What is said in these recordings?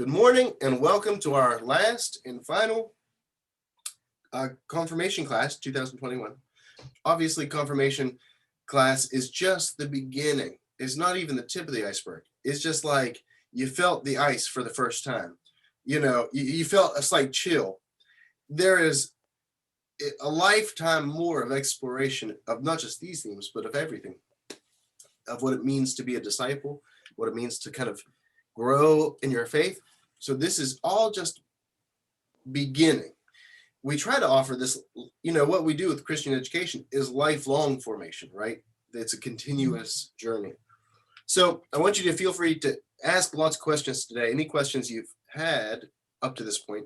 Good morning and welcome to our last and final confirmation class, 2021. Obviously, confirmation class is just the beginning. It's not even the tip of the iceberg. It's just like you felt the ice for the first time. You felt a slight chill. There is a lifetime more of exploration of not just these themes, but of everything, of what it means to be a disciple, what it means to kind of grow in your faith. So this is all just beginning. We try to offer this, what we do with Christian education is lifelong formation, right? It's a continuous journey. So I want you to feel free to ask lots of questions today. Any questions you've had up to this point,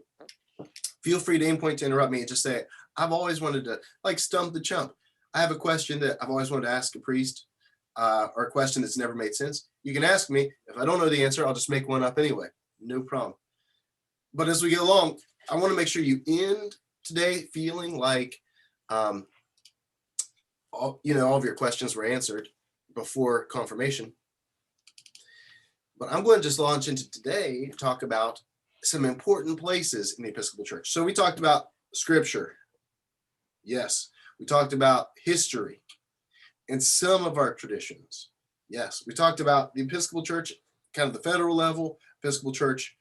feel free to point to interrupt me and just say, I've always wanted to stump the chump. I have a question that I've always wanted to ask a priest or a question that's never made sense. You can ask me. If I don't know the answer, I'll just make one up anyway. No problem. But as we get along, I want to make sure you end today feeling like, all of your questions were answered before confirmation. But I'm going to just launch into today to talk about some important places in the Episcopal Church. So we talked about Scripture. Yes. We talked about history and some of our traditions. Yes. We talked about the Episcopal Church, kind of the federal level, Episcopal Church,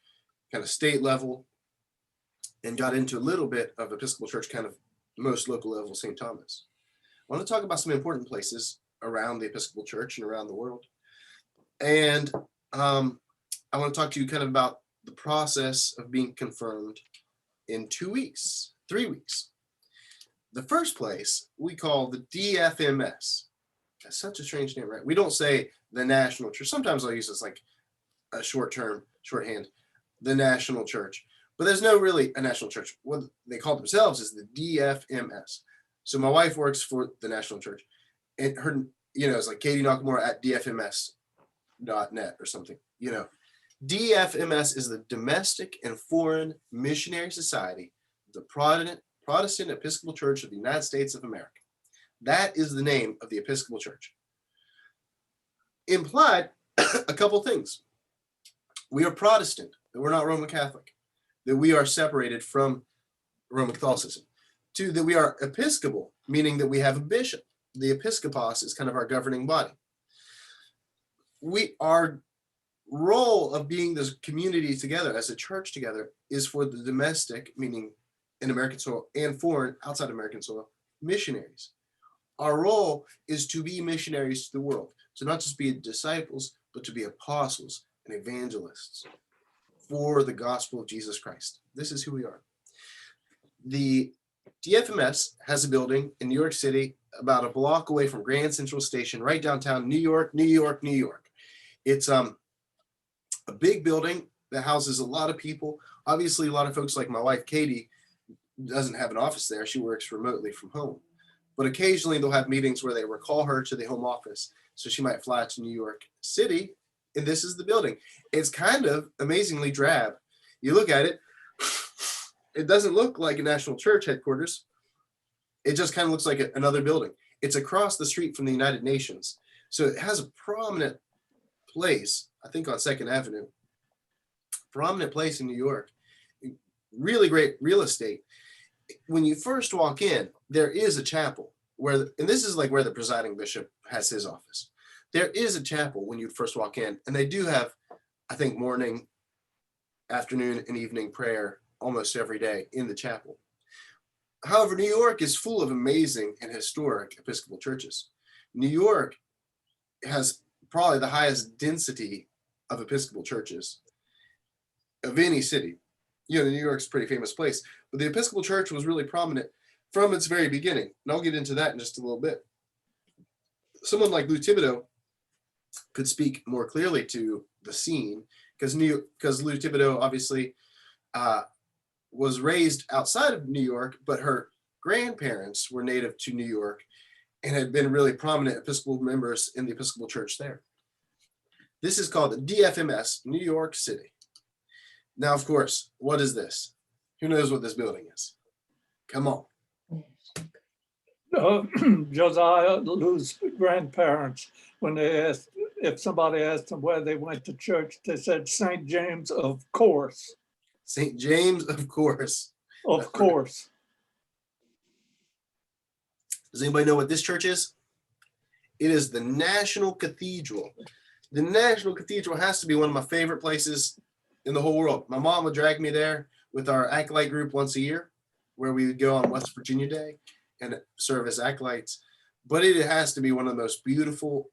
kind of state level, and got into a little bit of Episcopal Church, kind of most local level, St. Thomas. I want to talk about some important places around the Episcopal Church and around the world. And I want to talk to you kind of about the process of being confirmed in 3 weeks. The first place we call the DFMS. That's such a strange name, right? We don't say the National Church. Sometimes I'll use this like a shorthand, the National Church. But there's no really a national church. What they call themselves is the DFMS. So my wife works for the National Church. And her, it's like Katie Nakamura at dfms.net or something. DFMS is the Domestic and Foreign Missionary Society, the Protestant Episcopal Church of the United States of America. That is the name of the Episcopal Church. Implied a couple things. We are Protestant, that we're not Roman Catholic, that we are separated from Roman Catholicism. 2, that we are Episcopal, meaning that we have a bishop. The Episcopos is kind of our governing body. Our role of being this community together, as a church together, is for the domestic, meaning in American soil, and foreign, outside American soil, missionaries. Our role is to be missionaries to the world, to not just be disciples, but to be apostles and evangelists for the gospel of Jesus Christ. This is who we are. The DFMS has a building in New York City, about a block away from Grand Central Station, right downtown New York. It's a big building that houses a lot of people. Obviously, a lot of folks like my wife, Katie, doesn't have an office there. She works remotely from home. But occasionally they'll have meetings where they recall her to the home office. So she might fly to New York City, and this is the building. It's kind of amazingly drab. You look at it, it doesn't look like a national church headquarters. It just kind of looks like another building. It's across the street from the United Nations. So it has a prominent place, I think on 2nd Avenue, prominent place in New York. Really great real estate. When you first walk in, there is a chapel and this is like where the presiding bishop has his office. There is a chapel when you first walk in, and they do have, I think, morning, afternoon, and evening prayer almost every day in the chapel. However, New York is full of amazing and historic Episcopal churches. New York has probably the highest density of Episcopal churches of any city. New York's a pretty famous place, but the Episcopal Church was really prominent from its very beginning. And I'll get into that in just a little bit. Someone like Lou Thibodeau could speak more clearly to the scene, because Lou Thibodeau obviously was raised outside of New York, but her grandparents were native to New York and had been really prominent Episcopal members in the Episcopal Church there. This is called the DFMS, New York City. Now, of course, what is this? Who knows what this building is? Come on. Josiah Lou's grandparents when they asked, if somebody asked them where they went to church, they said St. James, of course. St. James, of course. Of course. Does anybody know what this church is? It is the National Cathedral. The National Cathedral has to be one of my favorite places in the whole world. My mom would drag me there with our acolyte group once a year, where we would go on West Virginia Day and serve as acolytes. But it has to be one of the most beautiful,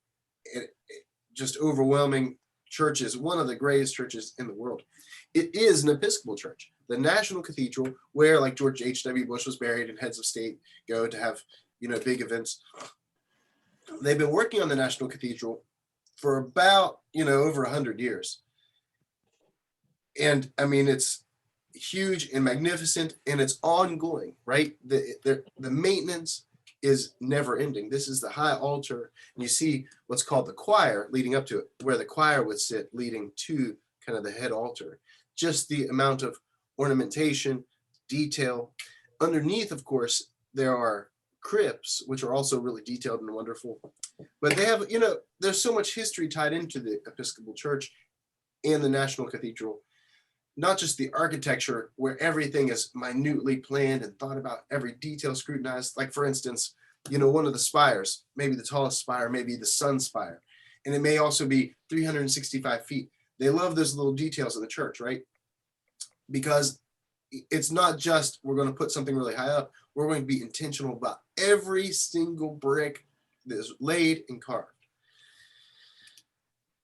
just overwhelming churches, one of the greatest churches in the world. It is an Episcopal church, the National Cathedral, where like George H.W. Bush was buried and heads of state go to have, big events. They've been working on the National Cathedral for about, over 100 years. And I mean, it's huge and magnificent and it's ongoing, right? The maintenance is never ending. This is the high altar. And you see what's called the choir leading up to it, where the choir would sit leading to kind of the head altar. Just the amount of ornamentation, detail. Underneath, of course, there are crypts, which are also really detailed and wonderful. But they have, there's so much history tied into the Episcopal Church and the National Cathedral. Not just the architecture, where everything is minutely planned and thought about, every detail scrutinized. Like, for instance, one of the spires, maybe the tallest spire, maybe the sun spire. And it may also be 365 feet. They love those little details in the church, right? Because it's not just we're going to put something really high up. We're going to be intentional about every single brick that is laid and carved.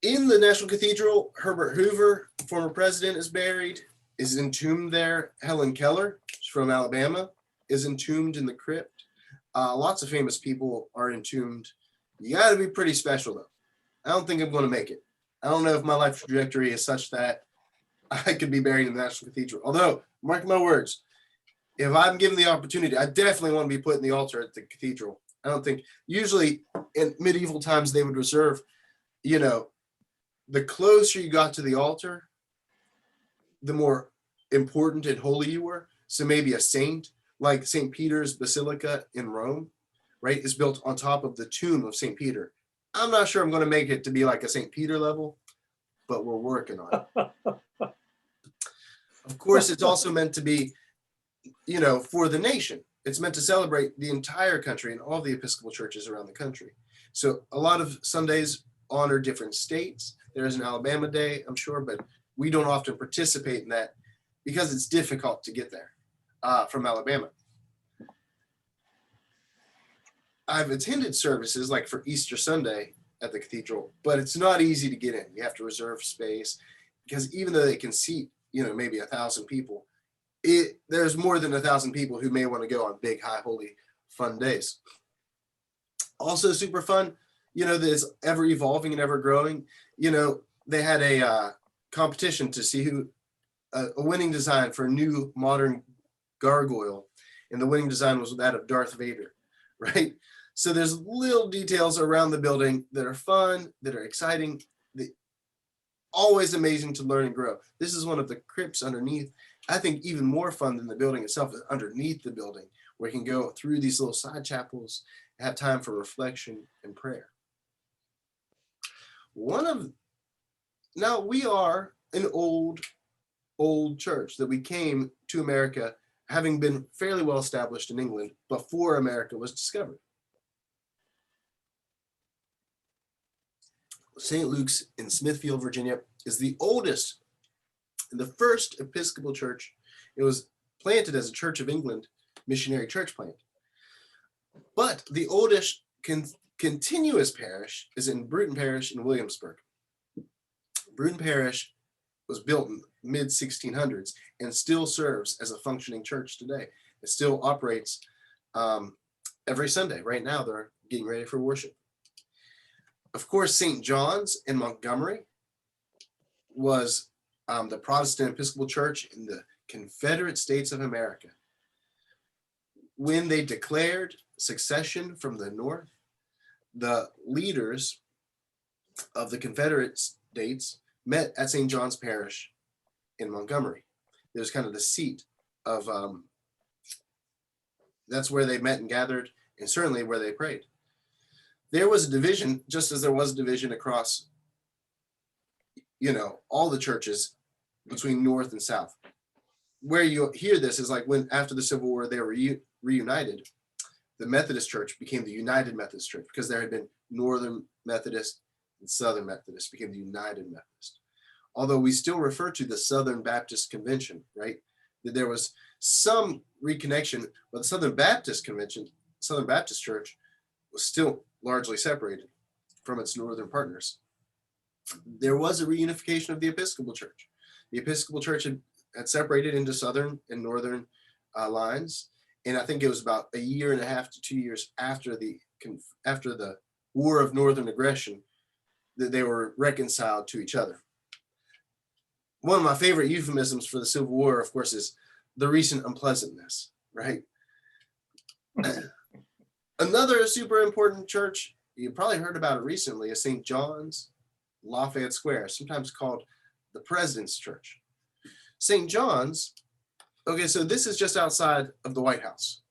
In the National Cathedral, Herbert Hoover, former president, is buried, is entombed there. Helen Keller, from Alabama, is entombed in the crypt. Lots of famous people are entombed. You got to be pretty special, though. I don't think I'm going to make it. I don't know if my life trajectory is such that I could be buried in the National Cathedral. Although, mark my words, if I'm given the opportunity, I definitely want to be put in the altar at the cathedral. I don't think, usually in medieval times, they would reserve, the closer you got to the altar, the more important and holy you were. So maybe a saint, like St. Peter's Basilica in Rome, right, is built on top of the tomb of St. Peter. I'm not sure I'm going to make it to be like a St. Peter level, but we're working on it. Of course, it's also meant to be, for the nation. It's meant to celebrate the entire country and all the Episcopal churches around the country. So a lot of Sundays honor different states. There's an Alabama Day, I'm sure, but we don't often participate in that because it's difficult to get there from Alabama. I've attended services like for Easter Sunday at the cathedral, but it's not easy to get in. You have to reserve space because even though they can seat, maybe 1,000 people, there's more than 1,000 people who may want to go on big, high, holy, fun days. Also super fun, that's ever evolving and ever growing. They had a competition to see who a winning design for a new modern gargoyle, and the winning design was that of Darth Vader, right? So there's little details around the building that are fun, that are exciting, that always amazing to learn and grow. This is one of the crypts underneath. I think even more fun than the building itself is underneath the building, where you can go through these little side chapels, have time for reflection and prayer. Now we are an old church that we came to America having been fairly well established in England before America was discovered. St. Luke's in Smithfield, Virginia is the oldest and the first Episcopal church. It was planted as a Church of England missionary church plant. But the oldest continuous parish is in Bruton Parish in Williamsburg. Bruton Parish was built in mid 1600s and still serves as a functioning church today. It still operates every Sunday. Right now, they're getting ready for worship. Of course, St. John's in Montgomery was the Protestant Episcopal Church in the Confederate States of America. When they declared secession from the North, the leaders of the Confederate States met at St. John's Parish in Montgomery. It was kind of the seat of, that's where they met and gathered, and certainly where they prayed. there was a division, just as there was a division across, all the churches between North and South. Where you hear this is like when after the Civil War they were reunited, the Methodist Church became the United Methodist Church because there had been Northern Methodist and Southern Methodist became the United Methodist. Although we still refer to the Southern Baptist Convention, right? That there was some reconnection, but the Southern Baptist Convention, Southern Baptist Church was still largely separated from its northern partners. There was a reunification of the Episcopal Church. The Episcopal Church had separated into Southern and Northern lines. And I think it was about a year and a half to 2 years after the War of Northern Aggression that they were reconciled to each other. One of my favorite euphemisms for the Civil War, of course, is the recent unpleasantness, right? Another super important church, you probably heard about it recently, is St. John's, Lafayette Square, sometimes called the President's Church. St. John's, okay, so this is just outside of the White House.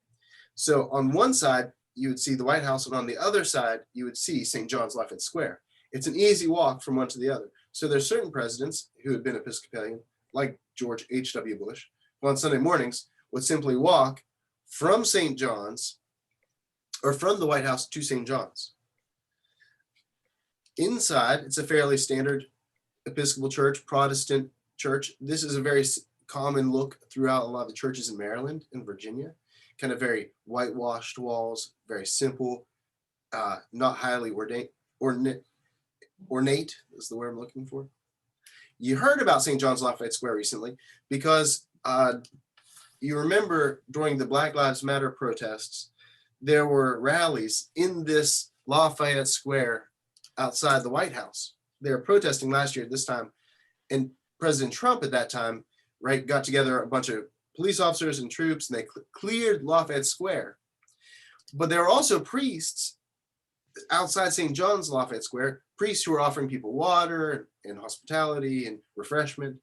So on one side, you would see the White House, and on the other side, you would see St. John's Lafayette Square. It's an easy walk from one to the other. So there's certain presidents who had been Episcopalian, like George H.W. Bush, who on Sunday mornings would simply walk from St. John's or from the White House to St. John's. Inside, it's a fairly standard Episcopal church, Protestant church. This is a very common look throughout a lot of the churches in Maryland and Virginia. Kind of very whitewashed walls, very simple, not highly ornate is the word I'm looking for. You heard about St. John's Lafayette Square recently because you remember during the Black Lives Matter protests, there were rallies in this Lafayette Square outside the White House. They were protesting last year at this time, and President Trump at that time, right, got together a bunch of police officers and troops, and they cleared Lafayette Square. But there were also priests outside St. John's Lafayette Square, priests who were offering people water and hospitality and refreshment.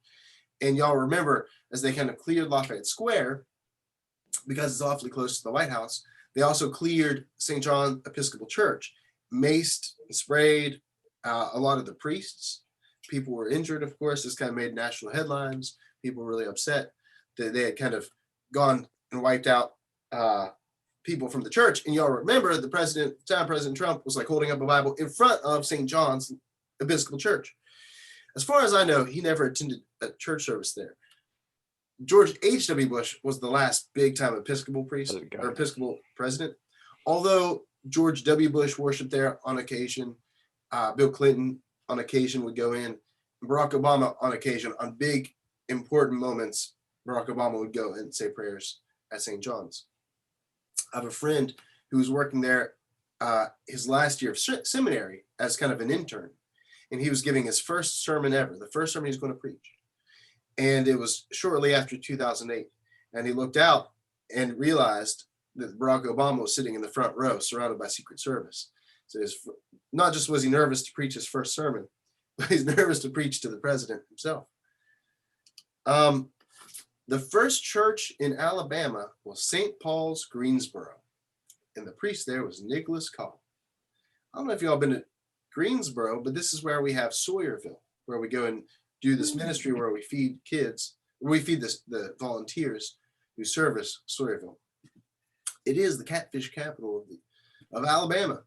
And y'all remember, as they kind of cleared Lafayette Square, because it's awfully close to the White House, they also cleared St. John Episcopal Church, maced and sprayed a lot of the priests. People were injured, of course. This kind of made national headlines. People were really upset that they had kind of gone and wiped out people from the church. And y'all remember the President Trump was like holding up a Bible in front of St. John's Episcopal Church. As far as I know, he never attended a church service there. George H.W. Bush was the last big time Episcopal priest or Episcopal president. Although George W. Bush worshiped there on occasion, Bill Clinton on occasion would go in, Barack Obama on occasion, on big important moments, Barack Obama would go and say prayers at St. John's. I have a friend who was working there his last year of seminary as kind of an intern, and he was giving his first sermon ever, the first sermon he's going to preach. And it was shortly after 2008, and he looked out and realized that Barack Obama was sitting in the front row surrounded by Secret Service. So not just was he nervous to preach his first sermon, but he's nervous to preach to the president himself. The first church in Alabama was St. Paul's, Greensboro, and the priest there was Nicholas Cobb. I don't know if y'all been to Greensboro, but this is where we have Sawyerville, where we go and do this ministry where we feed kids, we feed the volunteers who service Sawyerville. It is the catfish capital of Alabama.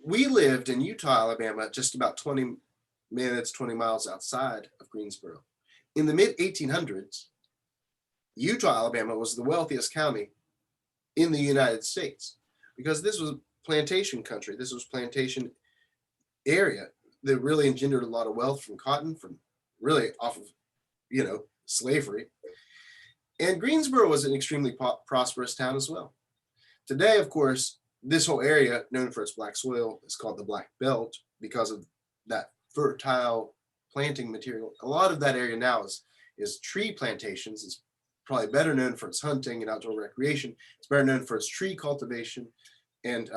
We lived in Eutaw, Alabama, just about 20 miles outside of Greensboro. In the mid-1800s, Eutaw, Alabama was the wealthiest county in the United States because this was plantation country. This was plantation area that really engendered a lot of wealth from cotton, from really off of, slavery. And Greensboro was an extremely prosperous town as well. Today, of course, this whole area, known for its black soil, is called the Black Belt because of that fertile planting material. A lot of that area now is tree plantations. It's probably better known for its hunting and outdoor recreation. It's better known for its tree cultivation and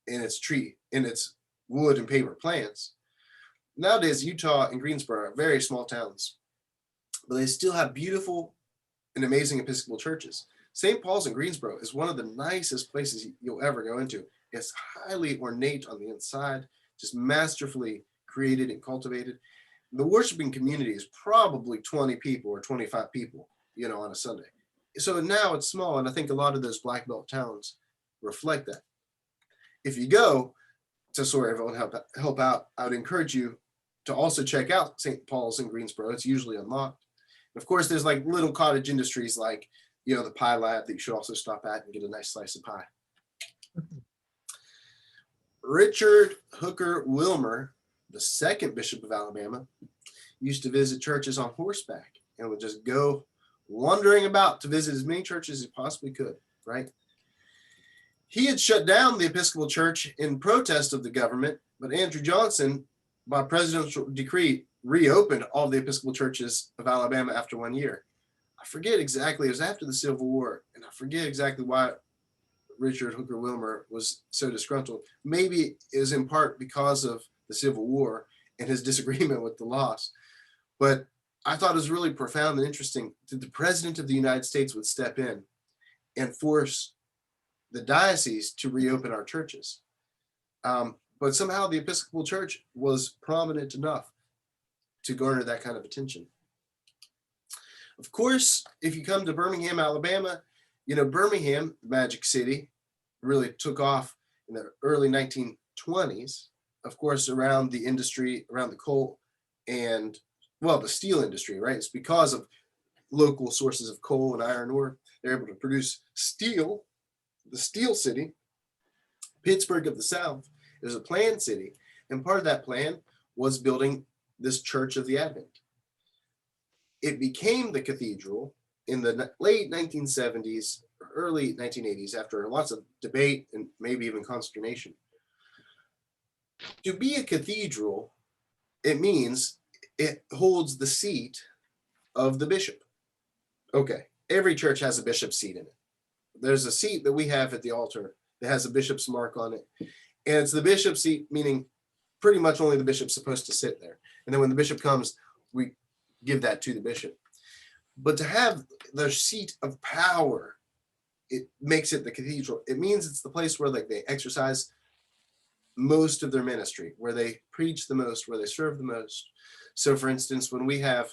its wood and paper plants. Nowadays, Eutaw and Greensboro are very small towns, but they still have beautiful and amazing Episcopal churches. St. Paul's in Greensboro is one of the nicest places you'll ever go into. It's highly ornate on the inside, just masterfully created and cultivated. The worshiping community is probably 20 people or 25 people, on a Sunday. So now it's small, and I think a lot of those black belt towns reflect that. If you go to Sawyerville and help out, I would encourage you to also check out St. Paul's in Greensboro. It's usually unlocked. And of course, there's like little cottage industries like, the Pie Lab that you should also stop at and get a nice slice of pie. Richard Hooker Wilmer, the second Bishop of Alabama, used to visit churches on horseback and would just go wandering about to visit as many churches as he possibly could, right? He had shut down the Episcopal Church in protest of the government, but Andrew Johnson, by presidential decree, reopened all the Episcopal churches of Alabama after 1 year. I forget exactly, it was after the Civil War, and I forget exactly why Richard Hooker Wilmer was so disgruntled. Maybe it was in part because of the Civil War and his disagreement with the loss. But I thought it was really profound and interesting that the President of the United States would step in and force the diocese to reopen our churches. But somehow the Episcopal Church was prominent enough to garner that kind of attention. Of course, if you come to Birmingham, Alabama, Birmingham, Magic City, really took off in the early 1920s, of course, around the industry, around the coal and, the steel industry, right? It's because of local sources of coal and iron ore. They're able to produce steel, the steel city. Pittsburgh of the South is a planned city, and part of that plan was building this Church of the Advent. It became the cathedral in the late 1970s, early 1980s, after lots of debate and maybe even consternation. To be a cathedral, it means it holds the seat of the bishop. Okay, every church has a bishop's seat in it. There's a seat that we have at the altar that has a bishop's mark on it. And it's the bishop's seat, meaning pretty much only the bishop's supposed to sit there. And then when the bishop comes, we give that to the bishop. But to have the seat of power, it makes it the cathedral. It means it's the place where they exercise most of their ministry, where they preach the most, where they serve the most. So for instance, when we have,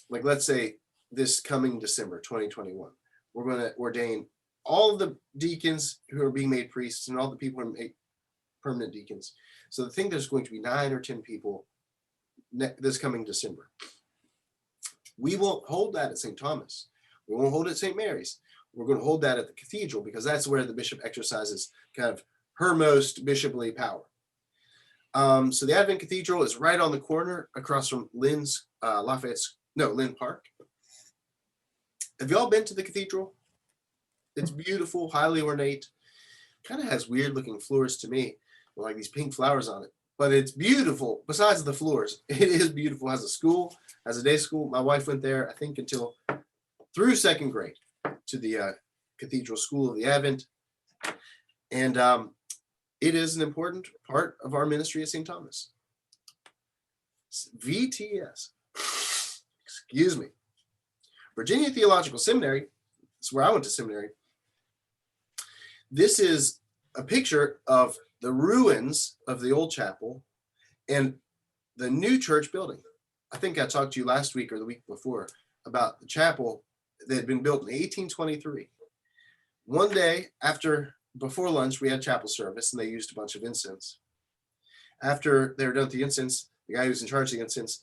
let's say this coming December, 2021, we're going to ordain all of the deacons who are being made priests and all the people who are made permanent deacons. So I think there's going to be 9 or 10 people this coming December. We won't hold that at St. Thomas. We won't hold it at St. Mary's. We're going to hold that at the cathedral because that's where the bishop exercises kind of her most bishoply power. So the Advent Cathedral is right on the corner across from Lynn Park. Have y'all been to the cathedral? It's beautiful, highly ornate. Kind of has weird looking floors to me, like these pink flowers on it. But it's beautiful. Besides the floors, it is beautiful. It has a school, has a day school. My wife went there, I think, through 2nd grade to the Cathedral School of the Advent. And it is an important part of our ministry at St. Thomas. VTS. Excuse me. Virginia Theological Seminary. That's where I went to seminary. This is a picture of the ruins of the old chapel and the new church building. I think I talked to you last week or the week before about the chapel that had been built in 1823. One day before lunch, we had chapel service and they used a bunch of incense. After they were done with the incense, the guy who was in charge of the incense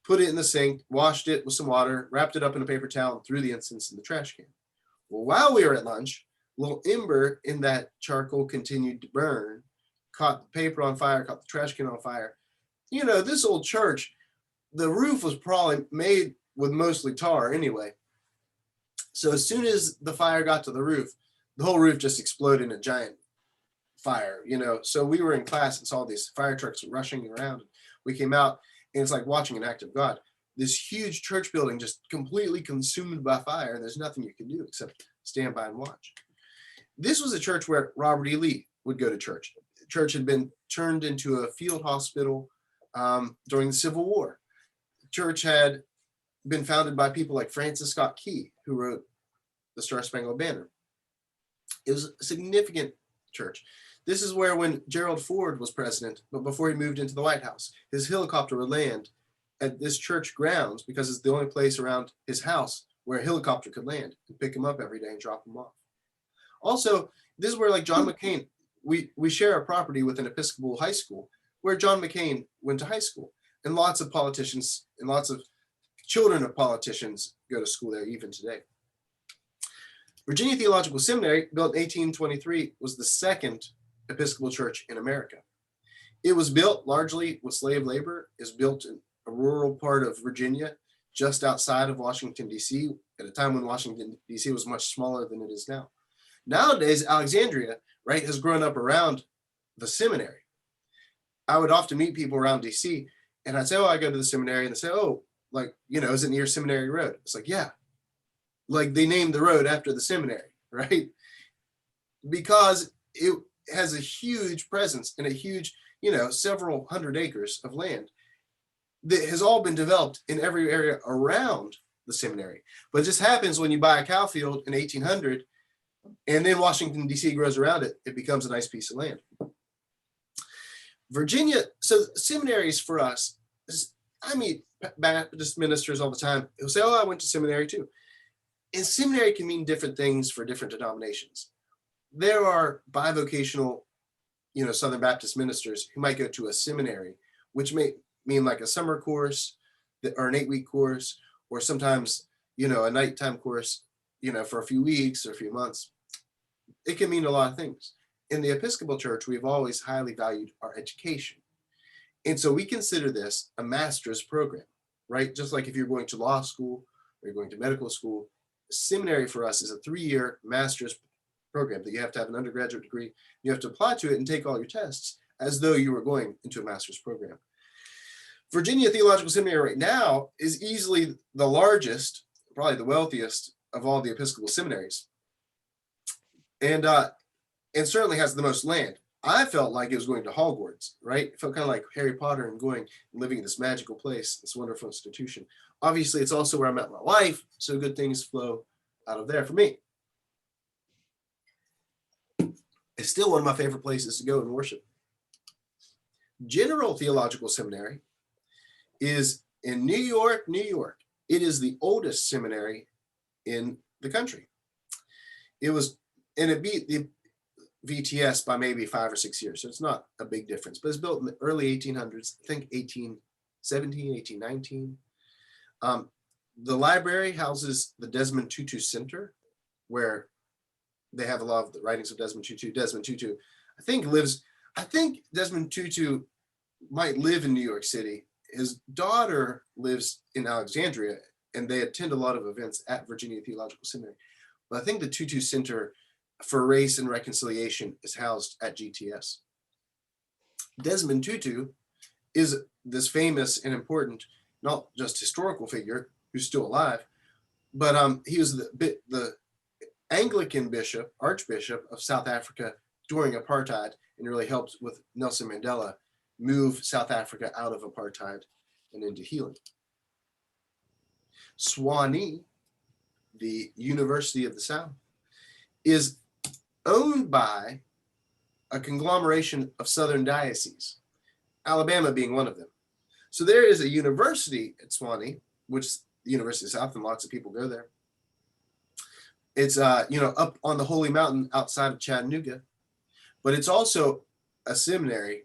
put it in the sink, washed it with some water, wrapped it up in a paper towel, and threw the incense in the trash can. Well, while we were at lunch, a little ember in that charcoal continued to burn, caught the paper on fire, caught the trash can on fire. This old church, the roof was probably made with mostly tar anyway. So as soon as the fire got to the roof, the whole roof just exploded in a giant fire, So we were in class and saw these fire trucks rushing around. We came out and it's like watching an act of God. This huge church building just completely consumed by fire. And there's nothing you can do except stand by and watch. This was a church where Robert E. Lee would go to church. The church had been turned into a field hospital during the Civil War. The church had been founded by people like Francis Scott Key, who wrote the Star Spangled Banner. It was a significant church. This is where when Gerald Ford was president, but before he moved into the White House, his helicopter would land at this church grounds because it's the only place around his house where a helicopter could land and pick him up every day and drop him off. Also, this is where like John McCain, we share a property with an Episcopal high school where John McCain went to high school, and lots of politicians and lots of children of politicians go to school there even today. Virginia Theological Seminary, built in 1823, was the second Episcopal church in America. It was built largely with slave labor. It was built in a rural part of Virginia, just outside of Washington, D.C., at a time when Washington, D.C. was much smaller than it is now. Nowadays, Alexandria, right, has grown up around the seminary. I would often meet people around D.C., and I'd say, oh, I go to the seminary, and they say, oh, like, is it near Seminary Road? It's like, yeah. Like they named the road after the seminary, right? Because it has a huge presence and a huge, several hundred acres of land that has all been developed in every area around the seminary. But it just happens when you buy a cow field in 1800 and then Washington, D.C. grows around it, it becomes a nice piece of land. Virginia, so seminaries for us, I meet Baptist ministers all the time who say, oh, I went to seminary too. And seminary can mean different things for different denominations. There are bivocational, Southern Baptist ministers who might go to a seminary, which may mean like a summer course or an 8-week course, or sometimes, a nighttime course, for a few weeks or a few months. It can mean a lot of things. In the Episcopal Church, we've always highly valued our education. And so we consider this a master's program, right? Just like if you're going to law school or you're going to medical school, seminary for us is a 3-year master's program that you have to have an undergraduate degree. You have to apply to it and take all your tests as though you were going into a master's program. Virginia Theological Seminary right now is easily the largest, probably the wealthiest of all the Episcopal seminaries. And certainly has the most land. I felt like it was going to Hogwarts, right? It felt kind of like Harry Potter and going and living in this magical place, this wonderful institution. Obviously, it's also where I met my wife, so good things flow out of there for me. It's still one of my favorite places to go and worship. General Theological Seminary is in New York, New York. It is the oldest seminary in the country. It beat the VTS by maybe 5 or 6 years, so it's not a big difference, but it's built in the early 1800s, I think 1817, 1819. The library houses the Desmond Tutu Center, where they have a lot of the writings of Desmond Tutu. Desmond Tutu, I think Desmond Tutu might live in New York City. His daughter lives in Alexandria, and they attend a lot of events at Virginia Theological Seminary. But I think the Tutu Center for Race and Reconciliation is housed at GTS. Desmond Tutu is this famous and important, not just historical figure who's still alive, but he was the Anglican bishop, Archbishop of South Africa during apartheid, and really helped with Nelson Mandela move South Africa out of apartheid and into healing. Sewanee, the University of the South, is owned by a conglomeration of Southern dioceses, Alabama being one of them. So there is a university at Sewanee, which is the University of the South, and lots of people go there. It's up on the Holy Mountain outside of Chattanooga, but it's also a seminary,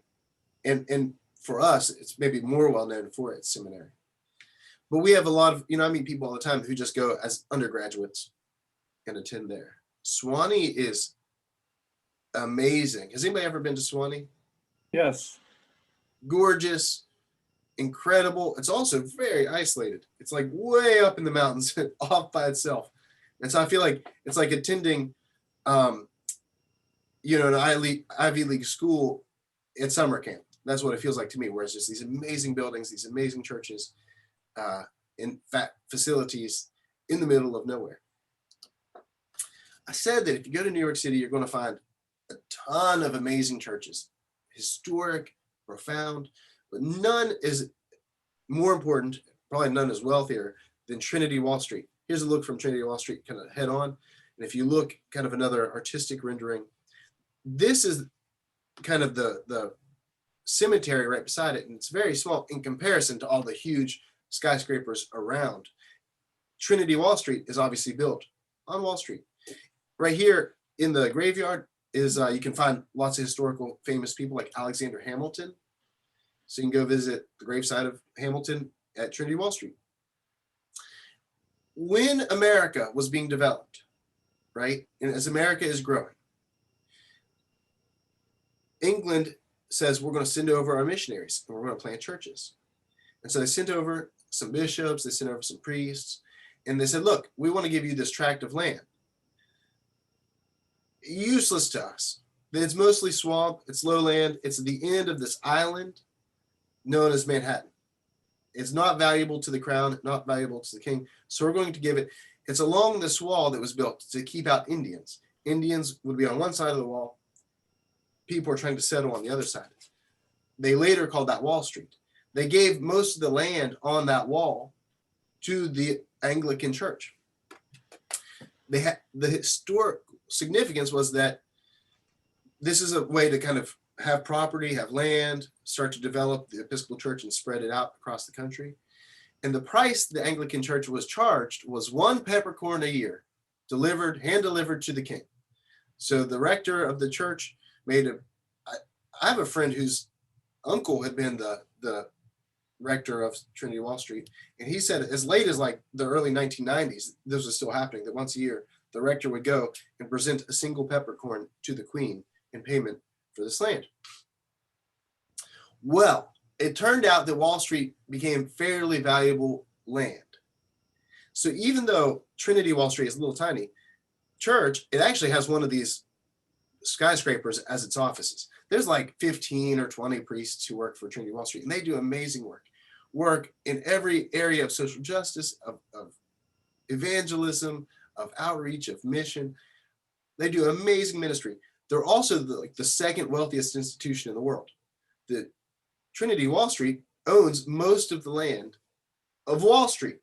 and for us, it's maybe more well known for its seminary. But we have a lot of, I meet people all the time who just go as undergraduates and attend there. Sewanee is amazing. Has anybody ever been to Sewanee? Yes. Gorgeous, incredible. It's also very isolated. It's like way up in the mountains off by itself. And so I feel like it's like attending, an Ivy League school at summer camp. That's what it feels like to me, where it's just these amazing buildings, these amazing churches, in facilities in the middle of nowhere. I said that if you go to New York City, you're going to find a ton of amazing churches, historic, profound, but none is more important, probably none is wealthier than Trinity Wall Street. Here's a look from Trinity Wall Street kind of head on. And if you look kind of another artistic rendering, this is kind of the cemetery right beside it, and it's very small in comparison to all the huge skyscrapers around. Trinity Wall Street is obviously built on Wall Street. Right here in the graveyard is you can find lots of historical famous people like Alexander Hamilton. So you can go visit the gravesite of Hamilton at Trinity Wall Street. When America was being developed, right, and as America is growing, England says we're going to send over our missionaries and we're going to plant churches. And so they sent over some bishops, they sent over some priests, and they said, look, we want to give you this tract of land. Useless to us. It's mostly swamp, it's lowland, it's at the end of this island known as Manhattan. It's not valuable to the crown, not valuable to the king. So we're going to give it. It's along this wall that was built to keep out Indians. Indians would be on one side of the wall. People were trying to settle on the other side. They later called that Wall Street. They gave most of the land on that wall to the Anglican Church. They had the historic significance was that this is a way to kind of have property, have land, start to develop the Episcopal Church and spread it out across the country. And the price the Anglican Church was charged was 1 peppercorn a year, hand delivered to the king. So the rector of the church made I have a friend whose uncle had been the rector of Trinity Wall Street, and he said as late as like the early 1990s, this was still happening, that once a year, the rector would go and present a single peppercorn to the queen in payment for this land. Well, it turned out that Wall Street became fairly valuable land. So even though Trinity Wall Street is a little tiny, church, it actually has one of these skyscrapers as its offices. There's like 15 or 20 priests who work for Trinity Wall Street, and they do amazing work in every area of social justice, of evangelism, of outreach, of mission. They do amazing ministry. They're also the second wealthiest institution in the world. The Trinity Wall Street owns most of the land of Wall Street,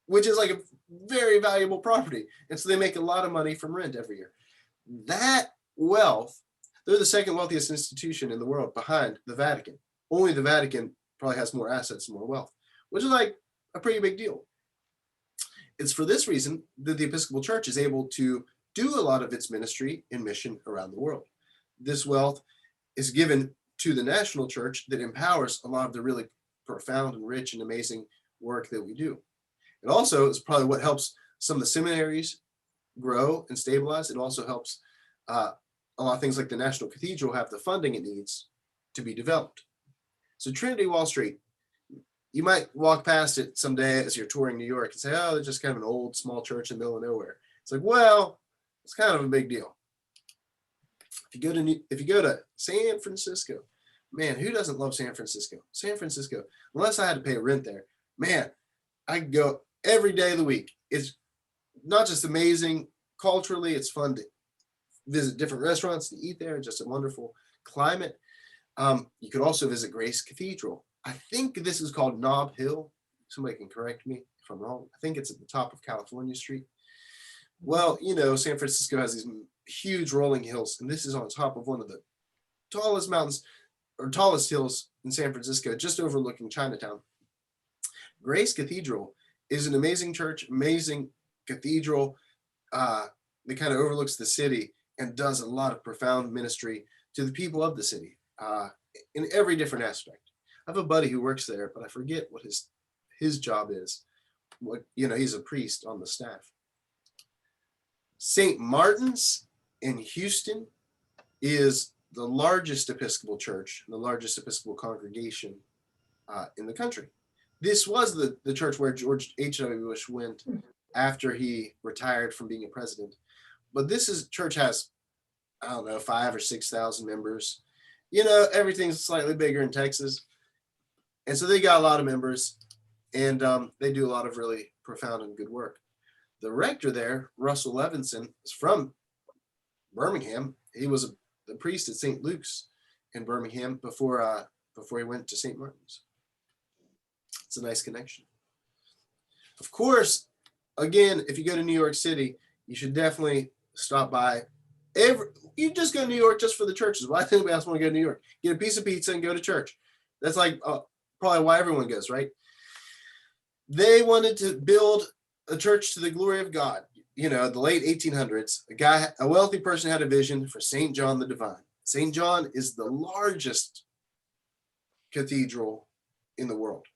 which is like a very valuable property. And so they make a lot of money from rent every year. That wealth, they're the second wealthiest institution in the world behind the Vatican. Only the Vatican probably has more assets and more wealth, which is like a pretty big deal. It's for this reason that the Episcopal Church is able to do a lot of its ministry and mission around the world. This wealth is given to the national church that empowers a lot of the really profound and rich and amazing work that we do. It also is probably what helps some of the seminaries grow and stabilize. It also helps a lot of things like the National Cathedral have the funding it needs to be developed. So Trinity Wall Street, you might walk past it someday as you're touring New York and say, oh, they're just kind of an old small church in the middle of nowhere. It's like, well, it's kind of a big deal. If you go to San Francisco, man, who doesn't love San Francisco? San Francisco, unless I had to pay rent there, man, I could go every day of the week. It's not just amazing culturally, it's fun to visit different restaurants and eat there. Just a wonderful climate. You could also visit Grace Cathedral. I think this is called Nob Hill. Somebody can correct me if I'm wrong. I think it's at the top of California Street. Well, you know, San Francisco has these huge rolling hills, and this is on top of one of the tallest mountains or tallest hills in San Francisco, just overlooking Chinatown. Grace Cathedral is an amazing church, amazing cathedral that kind of overlooks the city and does a lot of profound ministry to the people of the city in every different aspect. I have a buddy who works there, but I forget what his job is. He's a priest on the staff. St. Martin's in Houston is the largest Episcopal church, the largest Episcopal congregation in the country. This was the church where George H.W. Bush went after he retired from being a president. But church has, 5,000 or 6,000 members. Everything's slightly bigger in Texas. And so they got a lot of members, and they do a lot of really profound and good work. The rector there, Russell Levinson, is from Birmingham. He was the priest at St. Luke's in Birmingham before he went to St. Martin's. It's a nice connection. Of course, again, if you go to New York City, you should definitely stop by You just go to New York just for the churches. Why does anybody else want to go to New York? Get a piece of pizza and go to church. That's like probably why everyone goes, right? They wanted to build a church to the glory of God. You know, the late 1800s, a wealthy person had a vision for St. John the Divine. St. John is the largest cathedral in the world.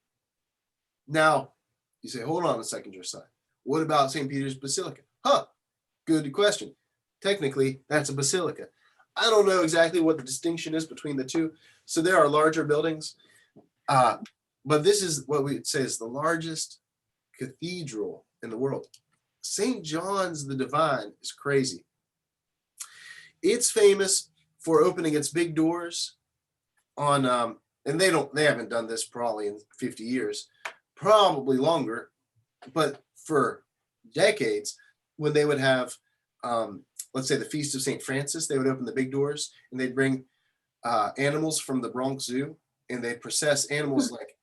Now, you say, hold on a second, Josiah. What about St. Peter's Basilica? Good question. Technically, that's a basilica. I don't know exactly what the distinction is between the two. So there are larger buildings, but this is what we would say is the largest cathedral in the world. St. John's the Divine is crazy. It's famous for opening its big doors on, and they haven't done this probably in 50 years, probably longer, but for decades, when they would have, let's say the Feast of St. Francis, they would open the big doors and they'd bring animals from the Bronx Zoo, and they'd process animals like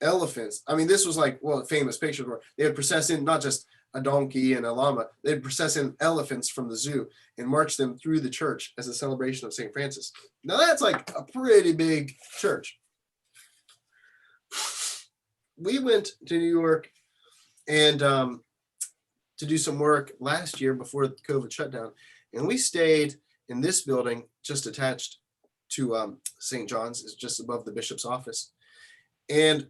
elephants. I mean, this was like, well, a famous picture where they would process in not just a donkey and a llama, they'd process in elephants from the zoo and march them through the church as a celebration of St. Francis. Now that's like a pretty big church. We went to New York and to do some work last year before the COVID shutdown, and we stayed in this building just attached to St. John's, is just above the bishop's office. And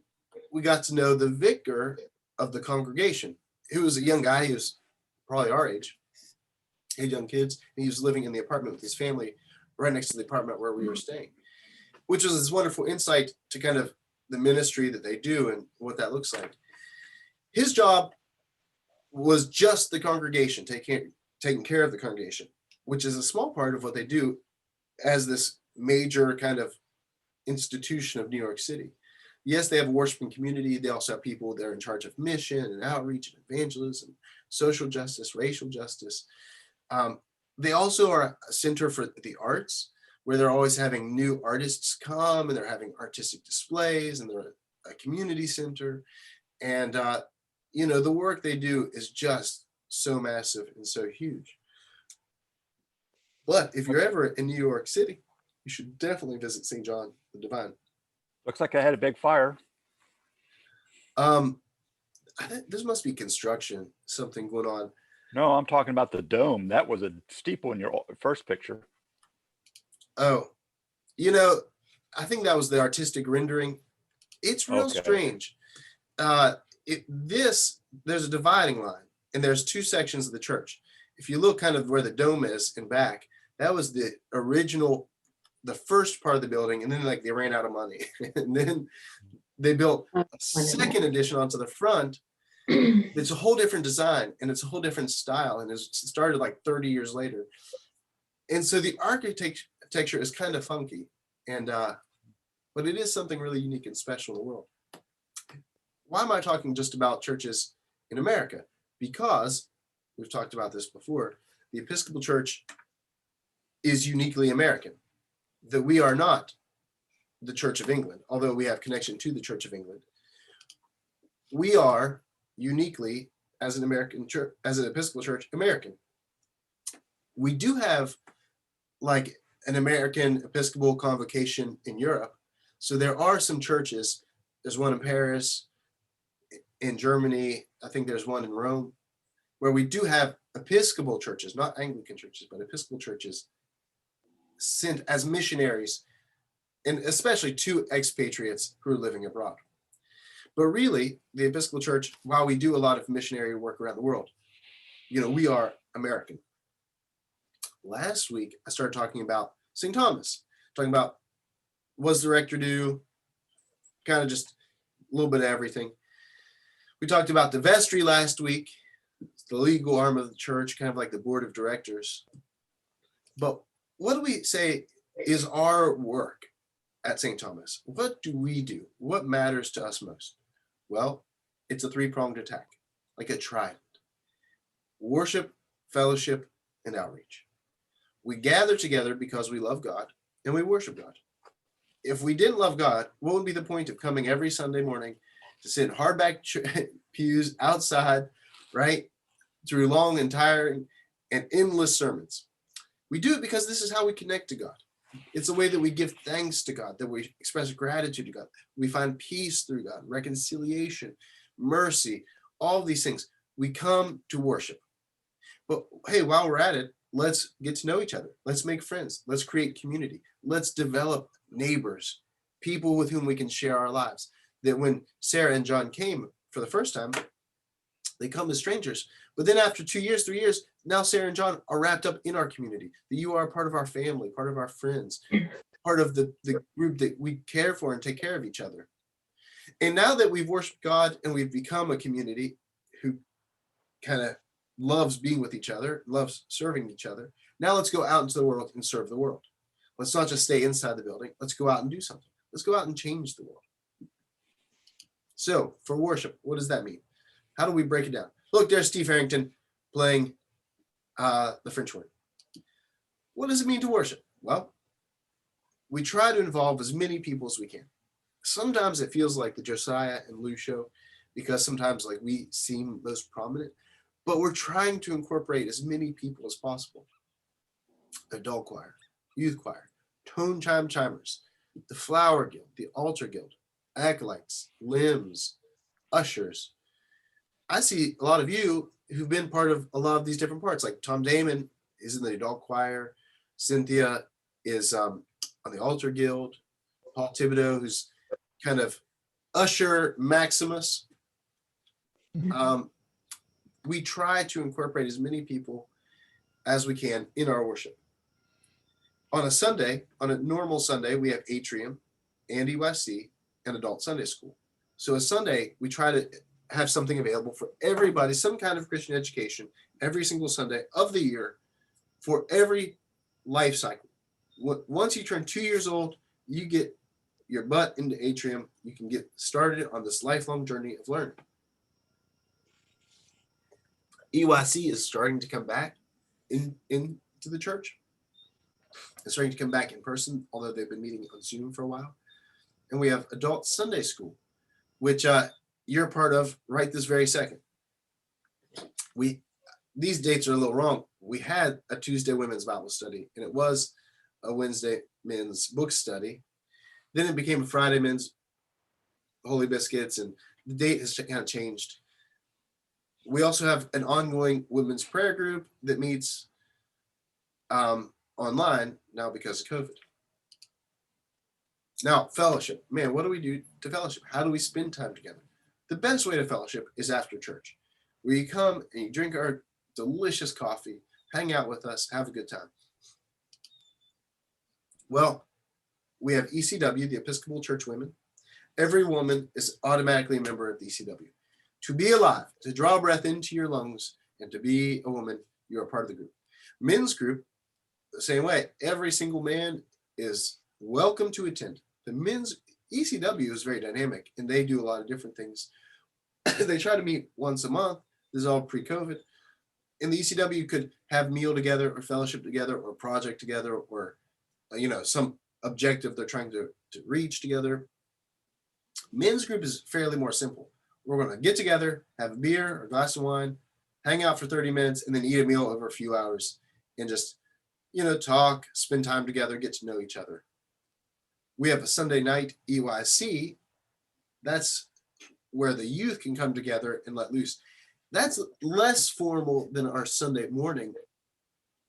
we got to know the vicar of the congregation. He was a young guy. He was probably our age. He had young kids. And he was living in the apartment with his family right next to the apartment where we were staying, which was this wonderful insight to kind of the ministry that they do and what that looks like. His job was just the congregation, taking care of the congregation, which is a small part of what they do as this major kind of institution of New York City. Yes, they have a worshiping community. They also have people that are in charge of mission and outreach and evangelism, social justice, racial justice. They also are a center for the arts, where they're always having new artists come and they're having artistic displays, and they're a community center. And, you know, the work they do is just so massive and so huge. But if you're ever in New York City, you should definitely visit St. John the Divine. Looks like I had a big fire. This must be construction, something going on. No, I'm talking about the dome. That was a steeple in your first picture. Oh, you know, I think that was the artistic rendering. It's real strange. There's a dividing line, and there's two sections of the church. If you look kind of where the dome is in back, that was the original, the first part of the building, and then like they ran out of money, and then they built a second addition onto the front. It's a whole different design, and it's a whole different style, and it started like 30 years later. And so the architecture is kind of funky, and but it is something really unique and special in the world. Why am I talking just about churches in America? Because we've talked about this before. The Episcopal Church is uniquely American. That we are not the Church of England, although we have connection to the Church of England. We are uniquely, as an American church, as an Episcopal Church, American. We do have like an American Episcopal convocation in Europe. So there are some churches. There's one in Paris, in Germany. I think there's one in Rome, where we do have Episcopal churches, not Anglican churches, but Episcopal churches sent as missionaries, and especially to expatriates who are living abroad. But really, the Episcopal Church, while we do a lot of missionary work around the world, you know, we are American. Last week, I started talking about St. Thomas, talking about what's the rector do, kind of just a little bit of everything. We talked about the vestry last week. It's the legal arm of the church, kind of like the board of directors. But what do we say is our work at St. Thomas? What do we do? What matters to us most? Well, it's a three-pronged attack, like a trident. Worship, fellowship, and outreach. We gather together because we love God and we worship God. If we didn't love God, what would be the point of coming every Sunday morning to sit in hardback pews outside, right, through long and tiring and endless sermons? We do it because this is how we connect to God. It's a way that we give thanks to God, that we express gratitude to God. We find peace through God, reconciliation, mercy, all of these things. We come to worship. But hey, while we're at it, let's get to know each other. Let's make friends. Let's create community. Let's develop neighbors, people with whom we can share our lives. That when Sarah and John came for the first time, they come as strangers. But then after 2 years, 3 years, now Sarah and John are wrapped up in our community. That you are part of our family, part of our friends, part of the group that we care for and take care of each other. And now that we've worshiped God and we've become a community who kind of loves being with each other, loves serving each other, now let's go out into the world and serve the world. Let's not just stay inside the building. Let's go out and do something. Let's go out and change the world. So for worship, what does that mean? How do we break it down? Look, there's Steve Harrington playing the French horn. What does it mean to worship? Well, we try to involve as many people as we can. Sometimes it feels like the Josiah and Lou show, because sometimes like we seem most prominent, but we're trying to incorporate as many people as possible. Adult choir, youth choir, tone chime chimers, the flower guild, the altar guild, acolytes, limbs, ushers. I see a lot of you who've been part of a lot of these different parts, like Tom Damon is in the adult choir, Cynthia is on the altar guild, Paul Thibodeau, who's kind of usher Maximus. We try to incorporate as many people as we can in our worship. On a Sunday, on a normal Sunday, we have Atrium and EYC and Adult Sunday School. So a Sunday, we try to have something available for everybody, some kind of Christian education every single Sunday of the year for every life cycle. Once you turn 2 years old, you get your butt into Atrium. You can get started on this lifelong journey of learning. EYC is starting to come back into the church. It's starting to come back in person, although they've been meeting on Zoom for a while. And we have Adult Sunday School, which you're part of right this very second. These dates are a little wrong. We had a Tuesday women's Bible study, and it was a Wednesday men's book study. Then it became a Friday men's Holy Biscuits, and the date has kind of changed. We also have an ongoing women's prayer group that meets online now because of COVID. Now, fellowship. Man, what do we do to fellowship? How do we spend time together? The best way to fellowship is after church, where you come and you drink our delicious coffee, hang out with us, have a good time. Well, we have ECW, the Episcopal Church Women. Every woman is automatically a member of the ECW. To be alive, to draw breath into your lungs, and to be a woman, you are part of the group. Men's group, the same way. Every single man is welcome to attend. The men's ECW is very dynamic, and they do a lot of different things. They try to meet once a month. This is all pre-COVID. In the ECW, could have meal together, or fellowship together, or project together, or some objective they're trying to reach together. Men's group is fairly more simple. We're going to get together, have a beer or a glass of wine, hang out for 30 minutes, and then eat a meal over a few hours and just, talk, spend time together, get to know each other. We have a Sunday night EYC. That's where the youth can come together and let loose. That's less formal than our Sunday morning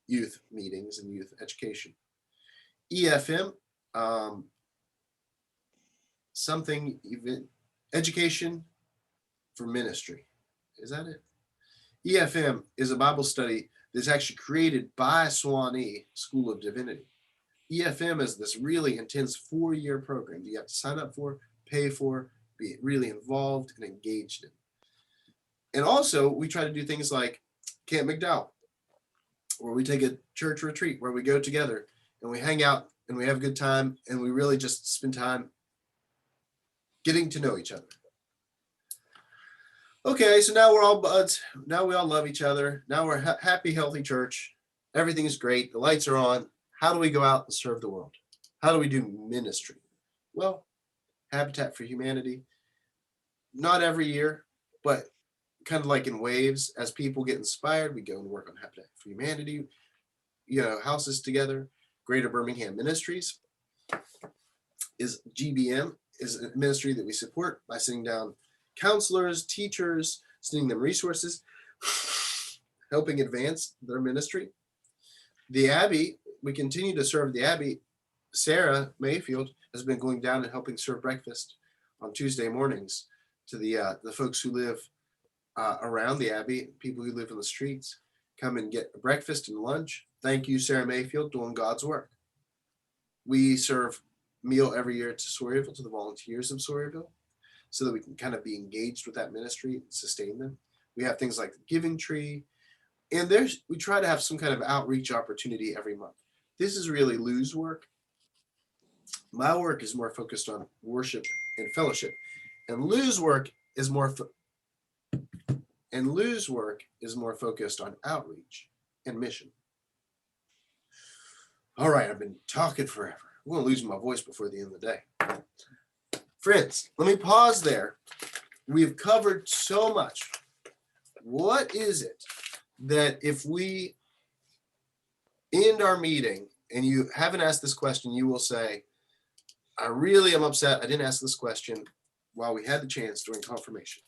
youth meetings and youth education. EFM, something even education for ministry. Is that it? EFM is a Bible study that's actually created by Sewanee School of Divinity. EFM is this really intense 4-year program that you have to sign up for, pay for, be really involved and engaged in. And also, we try to do things like Camp McDowell, where we take a church retreat where we go together and we hang out and we have a good time and we really just spend time getting to know each other. Okay, so now we're all buds. Now we all love each other. Now we're a happy, healthy church. Everything's great. The lights are on. How do we go out and serve the world? How do we do ministry? Well, Habitat for Humanity, not every year, but kind of like in waves. As people get inspired, we go and work on Habitat for Humanity. houses together. Greater Birmingham Ministries is GBM, is a ministry that we support by sitting down counselors, teachers, sending them resources, helping advance their ministry. The Abbey, we continue to serve the Abbey. Sarah Mayfield has been going down and helping serve breakfast on Tuesday mornings to the folks who live around the Abbey, people who live in the streets, come and get breakfast and lunch. Thank you, Sarah Mayfield, doing God's work. We serve meal every year to Sawyerville, to the volunteers of Sawyerville, so that we can kind of be engaged with that ministry and sustain them. We have things like the Giving Tree, and we try to have some kind of outreach opportunity every month. This is really Lou's work. My work is more focused on worship and fellowship, and Lou's work is more focused on outreach and mission. All right, I've been talking forever. I'm going to lose my voice before the end of the day. Friends, let me pause there. We've covered so much. What is it that if we end our meeting and you haven't asked this question, you will say, I really am upset I didn't ask this question while we had the chance during confirmation?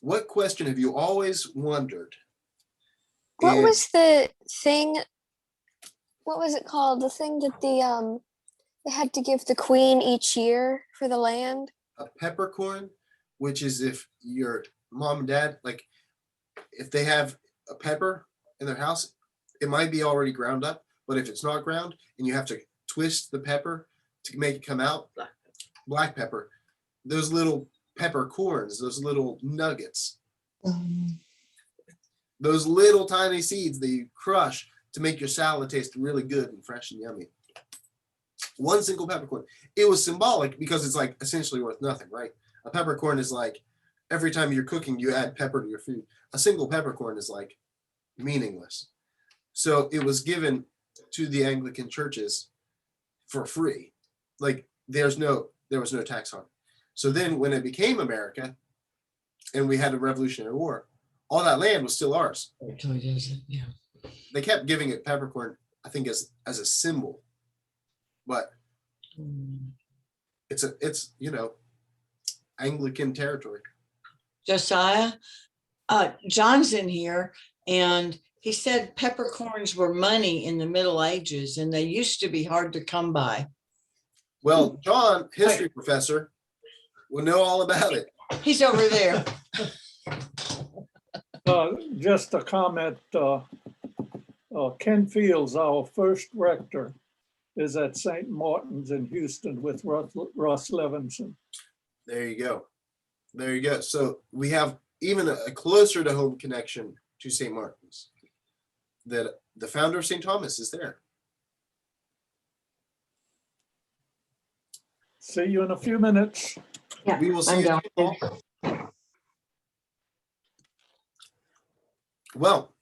What question have you always wondered? What And was the thing? What was it called? The thing that they had to give the queen each year for the land? a peppercorn, which is if your mom and dad, like if they have a pepper in their house, it might be already ground up, but if it's not ground and you have to twist the pepper to make it come out, black pepper, those little peppercorns, those little nuggets, those little tiny seeds that you crush to make your salad taste really good and fresh and yummy. One single peppercorn. It was symbolic because it's like essentially worth nothing, right? A peppercorn is like every time you're cooking, you add pepper to your food. A single peppercorn is like meaningless. So it was given to the Anglican churches for free. Like there was no tax on it. So then when it became America and we had a Revolutionary War, all that land was still ours. Yeah. They kept giving it peppercorn, I think, as a symbol, but it's Anglican territory. Josiah, John's in here and he said peppercorns were money in the Middle Ages and they used to be hard to come by. Well, John, history professor, will know all about it. He's over there. Just a comment, Ken Fields, our first rector, is at St. Martin's in Houston with Russ Levinson. There you go. There you go. So we have even a closer to home connection to St. Martin's. That the founder of St. Thomas is there. See you in a few minutes. Yeah, We will see I'm you. down there. Well,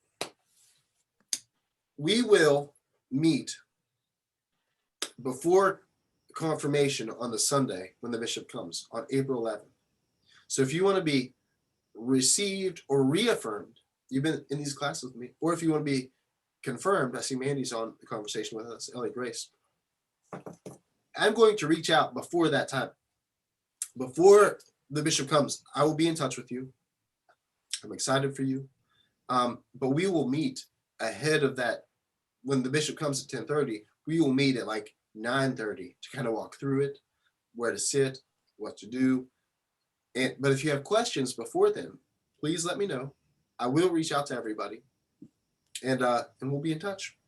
we will meet before confirmation on the Sunday when the bishop comes on April 11th. So if you want to be received or reaffirmed, you've been in these classes with me, or if you want to be confirmed, I see Mandy's on the conversation with us, Ellie Grace. I'm going to reach out before that time. Before the bishop comes, I will be in touch with you. I'm excited for you. But we will meet ahead of that. When the bishop comes at 10:30, we will meet at like 9:30 to kind of walk through it, where to sit, what to do. But if you have questions before then, please let me know. I will reach out to everybody, and we'll be in touch.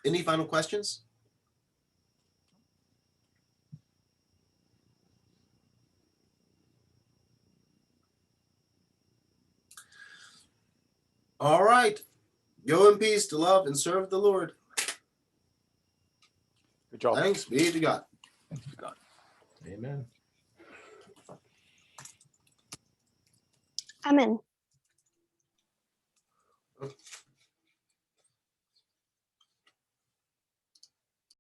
Any final questions? All right. Go in peace to love and serve the Lord. Good job. Thanks be to God. Amen. I'm in.